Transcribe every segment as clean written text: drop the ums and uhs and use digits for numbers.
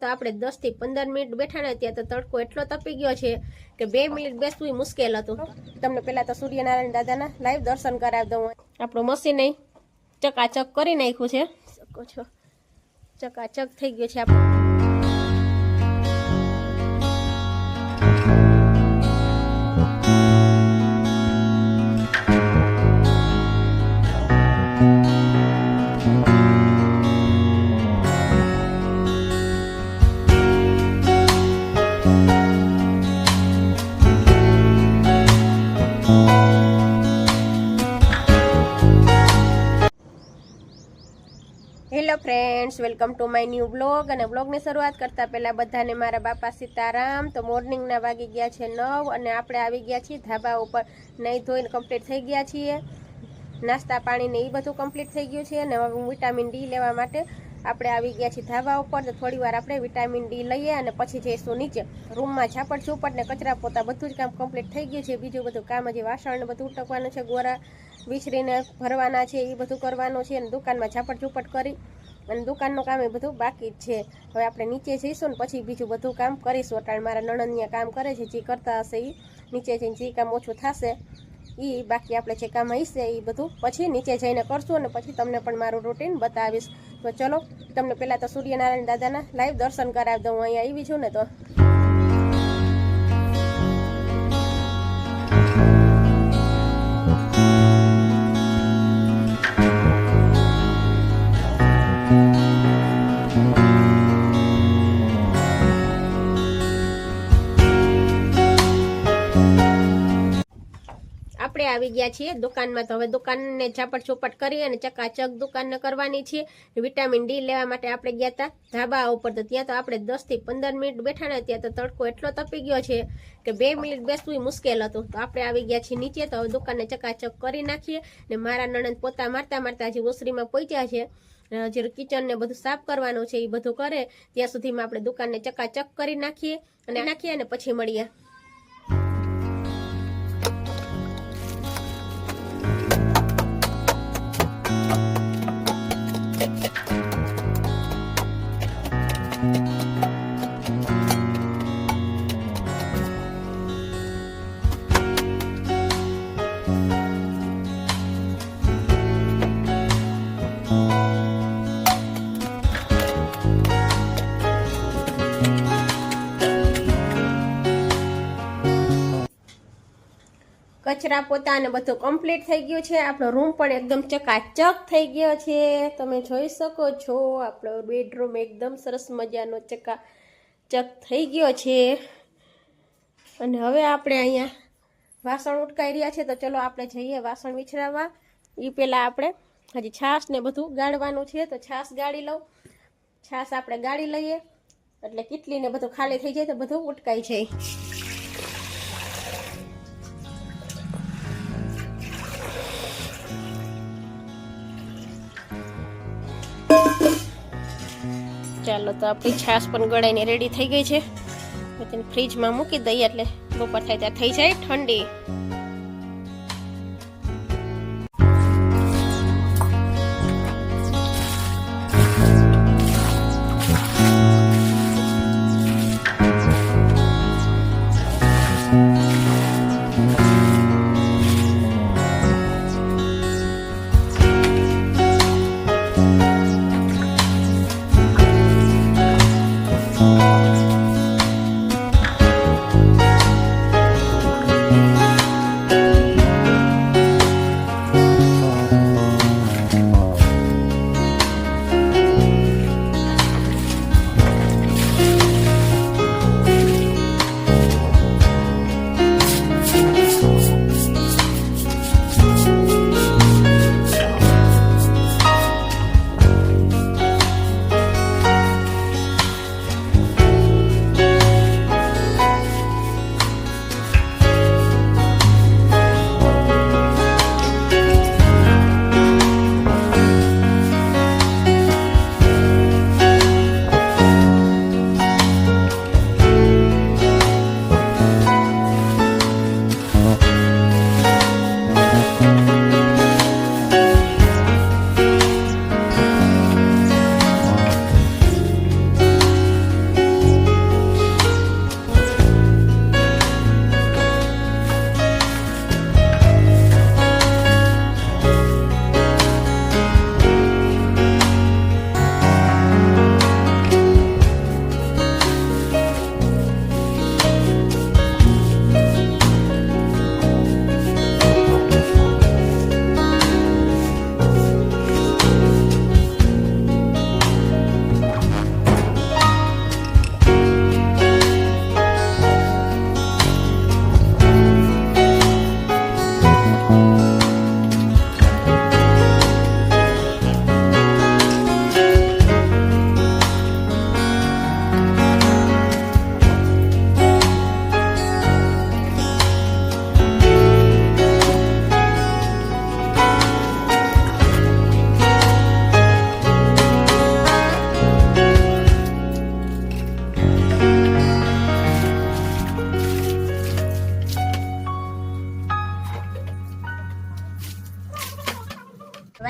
તો આપણે 10 થી 15 મિનિટ બેઠા ને ત્યાં તો તડકો એટલો તપી ગયો છે કે 2 મિનિટ બેસવું મુશ્કેલ હતું। તમને પહેલા તો સૂર્યનારાયણ દાદાના લાઈવ દર્શન કરાવી દઉં। આપણું મશીન ચકાચક કરી નાખ્યું છે, શકો છો ચકાચક થઈ ગયું છે આપણે। Hello friends, welcome to my new blog. અને બ્લોગની શરૂઆત કરતા પહેલાં બધાને મારા બાપા સીતારામ। તો મોર્નિંગના વાગી ગયા છે 9 અને આપણે આવી ગયા છીએ ધાબા ઉપર। નહીં ધોઈને કમ્પ્લીટ થઈ ગયા છીએ, નાસ્તા પાણી ને એ બધું કમ્પ્લીટ થઈ ગયું છે। અને હવે વિટામિન ડી લેવા માટે આપણે આવી ગયા છીએ ધાબા ઉપર। તો થોડી વાર આપણે વિટામિન ડી લઈએ અને પછી જઈશું નીચે રૂમમાં। ઝાપડ ઝૂપડ ને કચરા પોતા બધું જ કામ કમ્પ્લીટ થઈ ગયું છે। બીજું બધું કામ હજી વાસણ ને બધું ઉટકવાનું છે, ગોરા વિસરીને ભરવાના છે, એ બધું કરવાનું છે। અને દુકાનમાં ઝાપડ ઝૂપડ કરી અને દુકાનનું કામ એ બધું બાકી જ છે। હવે આપણે નીચે જઈશું ને પછી બીજું બધું કામ કરીશું। અટાણ મારા નણંદિયા કામ કરે છે, જે કરતા હશે એ નીચે જઈને જે કામ ઓછું થશે એ બાકી આપણે જે કામ હશે એ બધું પછી નીચે જઈને કરશું અને પછી તમને પણ મારું રૂટીન બતાવીશ। તો ચલો, તમને પહેલાં તો સૂર્યનારાયણ દાદાના લાઈવ દર્શન કરાવી દઉં। અહીંયા આવી છું ને તો આપણે આવી ગયા છીએ દુકાનમાં। તો હવે દુકાનને ઝાપટ ચોપટ કરી અને ચકાચક દુકાનને કરવાની છે। વિટામિન ડી લેવા માટે આપણે ગયા હતા ધાબા ઉપર। તો ત્યાં તો આપણે 10 થી 15 મિનિટ બેઠા ને ત્યાં તો તડકો એટલો તપી ગયો છે કે 2 મિનિટ બેસવું મુશ્કેલ હતું। તો આપણે આવી ગયા છીએ નીચે। તો હવે દુકાનને ચકાચક કરી નાખીએ ને મારા નણંદ પોતા મારતા મારતા હજી ઓસરીમાં પહોંચ્યા છે। જે કિચન ને બધું સાફ કરવાનું છે એ બધું કરે ત્યાં સુધીમાં આપણે દુકાનને ચકાચક કરી નાખીએ અને પછી મળીએ। કચરા પોતા ને બધું કમ્પ્લીટ થઈ ગયું છે। આપણો રૂમ પણ એકદમ ચકાચક થઈ ગયો છે। તમે જોઈ શકો છો આપણો બેડરૂમ એકદમ સરસ મજાનો ચકાચક થઈ ગયો છે। અને હવે આપણે અહીંયા વાસણ ઉટકાઈ રહ્યા છે। તો ચલો આપણે જઈએ વાસણ વિછરાવવા। એ પહેલાં આપણે હજી છાશ ને બધું ગાળવાનું છે। તો છાશ ગાળી લઉં। છાશ આપણે ગાળી લઈએ એટલે કેટલી ને બધું ખાલી થઈ જાય તો બધું ઉટકાઈ જાય। ચાલો, તો આપણી છાશ પણ ગળાઈને રેડી થઈ ગઈ છે। તેને ફ્રીજમાં મૂકી દઈએ એટલે બપોર થાય ત્યાં થઈ જાય ઠંડી।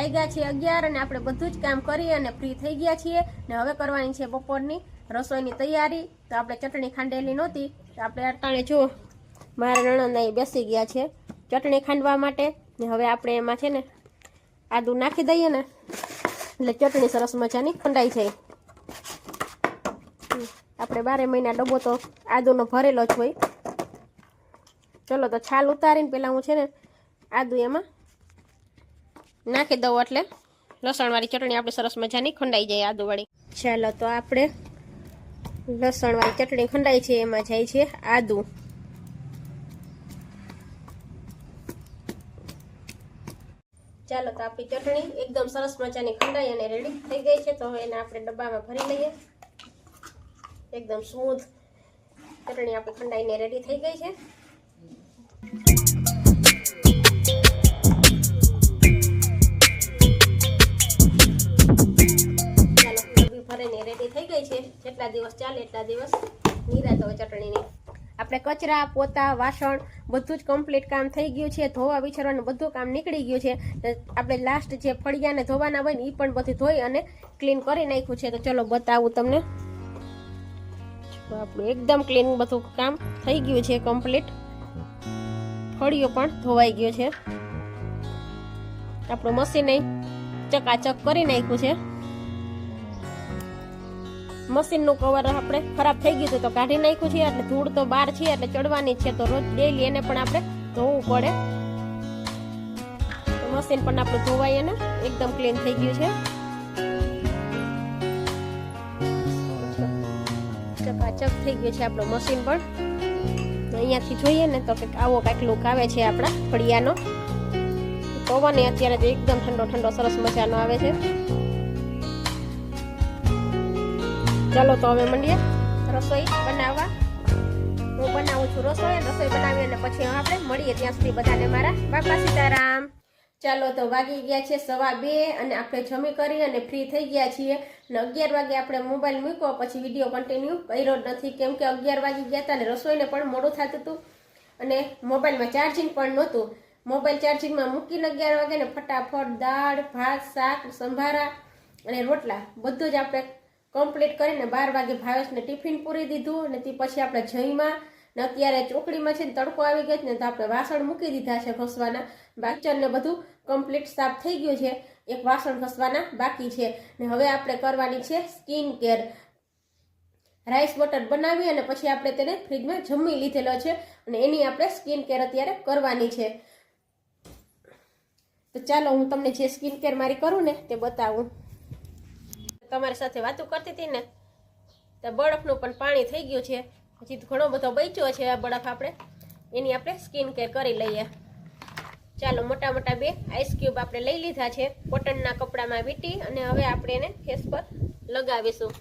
વાગ્યા છે 11 અને આપણે બધું જ કામ કરી અને ફ્રી થઈ ગયા છીએ ને હવે કરવાની છે બપોરની રસોઈની તૈયારી. તો આપણે ચટણી ખાંડેલી નહોતી તો આપણે અટાણે જો મારા નણંદ અહીં બેસી ગયા છે ચટણી ખાંડવા માટે ને હવે આપણે એમાં છે ને આદુ નાખી દઈએ ને એટલે ચટણી સરસ મજાની ખંડાઈ જાય. આપણે 12 મહિના ડબ્બો તો આદુનો ભરેલો જ હોય. ચલો તો છાલ ઉતારીને પહેલાં હું છે ને આદુ એમાં નાખી દઉં એટલે લસણવાળી ચટણી આપણે સરસ મજાની ખંડાઈ જાય આદુવાળી. ચાલો તો આપણે લસણવાળી ચટણી ખંડાઈ છે એમાં જાય છે આદુ. ચાલો તો આપણી ચટણી એકદમ સરસ મજાની ખંડાઈ અને રેડી થઈ ગઈ છે. તો હવે એને આપણે ડબ્બામાં ભરી લઈએ. એકદમ સ્મૂથ ચટણી આપણી ખંડાઈને રેડી થઈ ગઈ છે. ચાલો ડબ્બી ભરીને રેડી થઈ ગઈ છે. જેટલા દિવસ ચાલે એટલા દિવસ નિરાત હોય ચટણીની. આપણે કચરા પોતા વાસણ બધું જ કમ્પ્લીટ કામ થઈ ગયું છે. ધોવા વિચારવાનું બધું કામ નીકળી ગયું છે. આપણે લાસ્ટ જે ફળિયાને ધોવાના હોય ને એ પણ બધું ધોઈ અને ક્લીન કરી નાખ્યું છે. તો ચલો બતાવું તમને. આપણું એકદમ ક્લીન બધું કામ થઈ ગયું છે કમ્પ્લીટ. ફળિયો પણ ધોવાઈ ગયો છે. આપણું મશીન ચકાચક કરી નાખ્યું છે. મશીનનું કવર આપણે ખરાબ થઈ ગયું હતું તો કાઢી નાખ્યું છે. એટલે ધૂળ તો બહાર છે એટલે ચડવાની જ છે. તો રોજ ડેલી એને પણ આપણે ધોવું પડે. તો મશીન પણ આપણું ધોવાઈ અને એકદમ ક્લીન થઈ ગયું છે. ચકાચક થઈ ગયું છે આપણું મશીન પણ. અહીંયાથી જોઈએ ને તો કંઈક આવો કાંઈક લુક આવે છે આપણા ફળિયાનો. પવન અત્યારે તો એકદમ ઠંડો ઠંડો સરસ મજાનો આવે છે. ચાલો તો હવે મંડીએ રસોઈ બનાવવા. હું બનાવું છું રસોઈ બનાવી અને પછી આપણે મળીએ. ત્યાં સુધી બધાને મારા બાપા સીતારામ. ચાલો તો વાગી ગયા છે 2:15 અને આપણે જમી કરી અને ફ્રી થઈ ગયા છીએ. અને 11 વાગે આપણે મોબાઈલ મૂક્યો પછી વિડીયો કન્ટિન્યુ કર્યો જ નથી. કેમ કે 11 વાગી ગયા હતા અને રસોઈને પણ મોડું થતું હતું અને મોબાઈલમાં ચાર્જિંગ પણ નહોતું. મોબાઈલ ચાર્જિંગમાં મૂકીને 11 વાગે ને ફટાફટ દાળ ભાત શાક સંભારા અને રોટલા બધું જ આપણે કમ્પ્લીટ કરીને 12 વાગે ભાવેશને ટિફિન પૂરી દીધું. અને તે પછી આપણે જઈમાં ને અત્યારે ચોકડીમાં છે ને તડકો આવી ગયો ને તો આપણે વાસણ મૂકી દીધા છે ઘસવાના. બાકીને બધું કમ્પ્લીટ સાફ થઈ ગયું છે. એક વાસણ ઘસવાના બાકી છે. ને હવે આપણે કરવાની છે સ્કિન કેર. રાઈસ વોટર બનાવી અને પછી આપણે તેને ફ્રીજમાં જમી લીધેલો છે અને એની આપણે સ્કિન કેર અત્યારે કરવાની છે. તો ચાલો હું તમને જે સ્કિન કેર મારી કરું ને તે બતાવું. તમારી સાથે વાતો કરતી હતી ને તો બરફનું પણ પાણી થઈ ગયું છે. હજી ઘણો બધો બચ્યો છે આ બરફ. આપણે એની આપણે સ્કિન કેર કરી લઈએ. ચાલો મોટા મોટા 2 આઈસ ક્યુબ આપણે લઈ લીધા છે. કોટનના કપડામાં વીંટી અને હવે આપણે એને ફેસ પર લગાવીશું.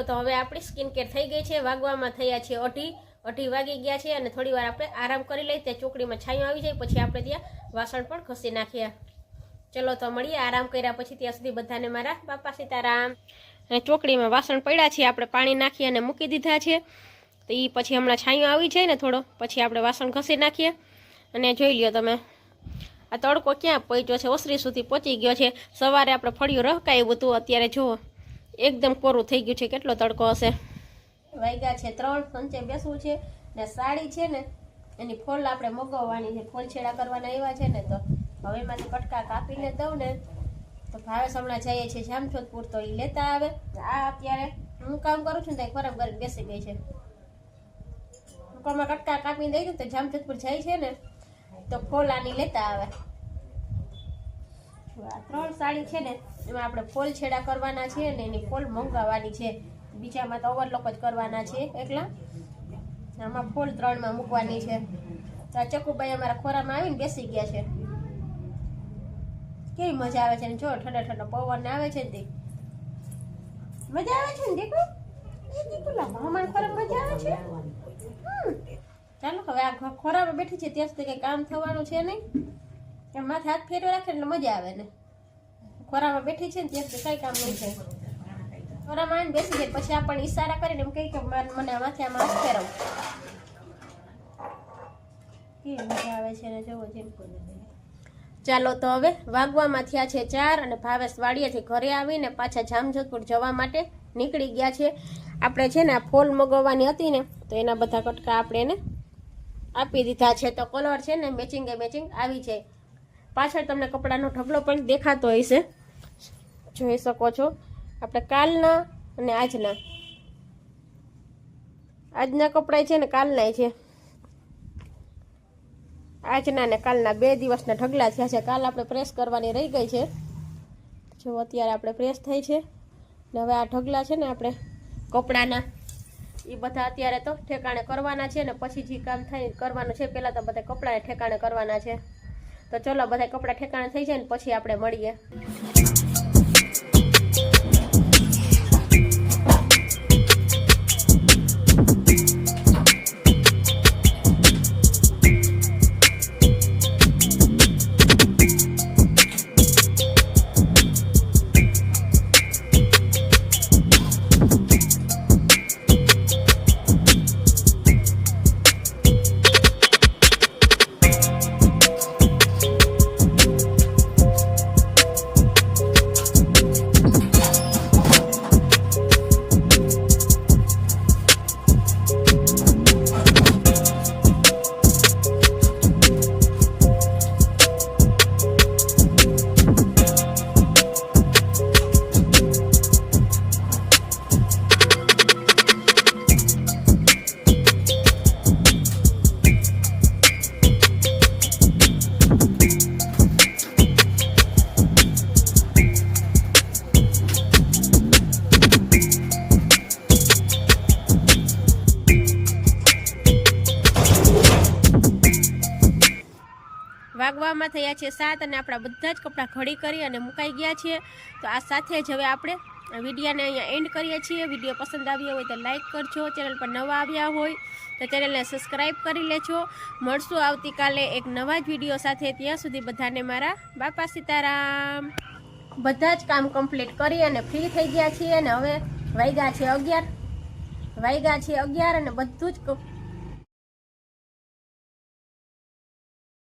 તો હવે આપણી સ્કિન કેર થઈ ગઈ છે. વાગવામાં થયા છે 2:30 વાગી ગયા છે અને થોડી વાર આપણે આરામ કરી લઈએ. ત્યાં ચોકડીમાં છાંયો આવી જાય પછી આપણે ત્યાં વાસણ પણ ઘસી નાખીએ. ચલો તો મળીએ આરામ કર્યા પછી. ત્યાં સુધી બધાને મારા બાપા સીતારામ. અને ચોકડીમાં વાસણ પડ્યા છે આપણે પાણી નાખી અને મૂકી દીધા છે. તો એ પછી હમણાં છાંયો આવી જાય ને થોડો પછી આપણે વાસણ ઘસી નાખીએ. અને જોઈ લ્યો તમે આ તડકો ક્યાં પહોંચ્યો છે. ઓસરી સુધી પહોંચી ગયો છે. સવારે આપણે ફળિયું રહકાયું હતું અત્યારે જુઓ એકદમ કોરું થઈ ગયું છે. કેટલો તડકો હશે. વાગ્યા છે 3. સંચે બેસવું છે ને સાડી છે ને એની ફોલ આપણે મગાવવાની છે. ફોલ છેડા કરવાના આવ્યા છે ને તો હવે એમાંથી કટકા કાપીને દઉં ને તો ભાવેશ હમણાં જઈએ છીએ જામજોધપુર તો એ લેતા આવે. આ અત્યારે હું કામ કરું છું ને તો ખરાબ કરીને બેસી ગઈ છે. હુકરમાં કટકા કાપીને દઈ દઉં તો જામજોધપુર જાય છે ને તો ફોલ આની લેતા આવે. 3 સાડી છે ને એમાં આપણે ફોલ છેડા કરવાના છે ને એની ફોલ મંગાવવાની છે. બીજામાં તો ઓવરલોક જ કરવાના છે એકલા. આમાં ફોલ 3માં મૂકવાની છે. તો આ ચકુભાઈ અમારા ખોરામાં આવીને બેસી ગયા છે. કેવી મજા આવે છે ને જો ઠંડો ઠંડો પવન આવે છે ને મજા આવે છે ને દીકુ? એ દીકુલા મામાને ખોરાક મજા આવે છે. ચાલો હવે આ ખોરામાં બેઠી છે ત્યાં સુધી કઈ કામ થવાનું છે નહીં. કે માથે હાથ ફેરવી રાખે એટલે મજા આવે ને. ખોરામાં બેઠી છે ને ત્યાં સુધી કઈ કામ નહીં થાય. ખોરામાં આવીને બેસી જાય પછી આપણને ઈશારા કરીને એમ કહે કે મને માથે આમાં હાથ ફેરવ. કેવી મજા આવે છે ને જોવો જેમ. ચાલો તો હવે વાગવામાં થયા છે 4 અને ભાવેશ વાડીએથી ઘરે આવીને પાછા જામજોધપુર જવા માટે નીકળી ગયા છે. આપણે છે ને આ ફોલ મગાવવાની હતી ને તો એના બધા કટકા આપણે એને આપી દીધા છે. તો કલર છે ને મેચિંગ આવી જાય. પાછળ તમને કપડાનો ઢગલો પણ દેખાતો હશે, જોઈ શકો છો. આપણે કાલના અને આજના કપડા છે ને કાલના છે. આજના ને કાલના 2 દિવસના ઢગલા થયા છે. કાલ આપણે પ્રેસ કરવાની રહી ગઈ છે, જો અત્યારે આપણે પ્રેસ થઈ છે ને હવે આ ઢગલા છે ને આપણે કપડાના એ બધા અત્યારે તો ઠેકાણે કરવાના છે ને પછી જે કામ થાય કરવાનું છે. પહેલાં તો બધા કપડાને ઠેકાણે કરવાના છે. તો ચલો બધા કપડાં ઠેકાણે થઈ જાય ને પછી આપણે મળીએ. વાગવામાં થયા છે 7 અને આપણા બધા જ કપડાં ઘડી કરી અને મુકાઈ ગયા છે. તો આ સાથે જ હવે આપણે વિડીયોને અહીંયા એન્ડ કરીએ છીએ. વિડીયો પસંદ આવ્યો હોય તો લાઇક કરજો. ચેનલ પર નવા આવ્યા હોય તો ચેનલને સબસ્ક્રાઈબ કરી લેજો. મળશું આવતીકાલે એક નવા જ વિડીયો સાથે. ત્યાં સુધી બધાને મારા બાપા સીતારામ. બધા જ કામ કમ્પ્લીટ કરી અને ફ્રી થઈ ગયા છીએ અને હવે વાગ્યા છે 11 અને બધું જ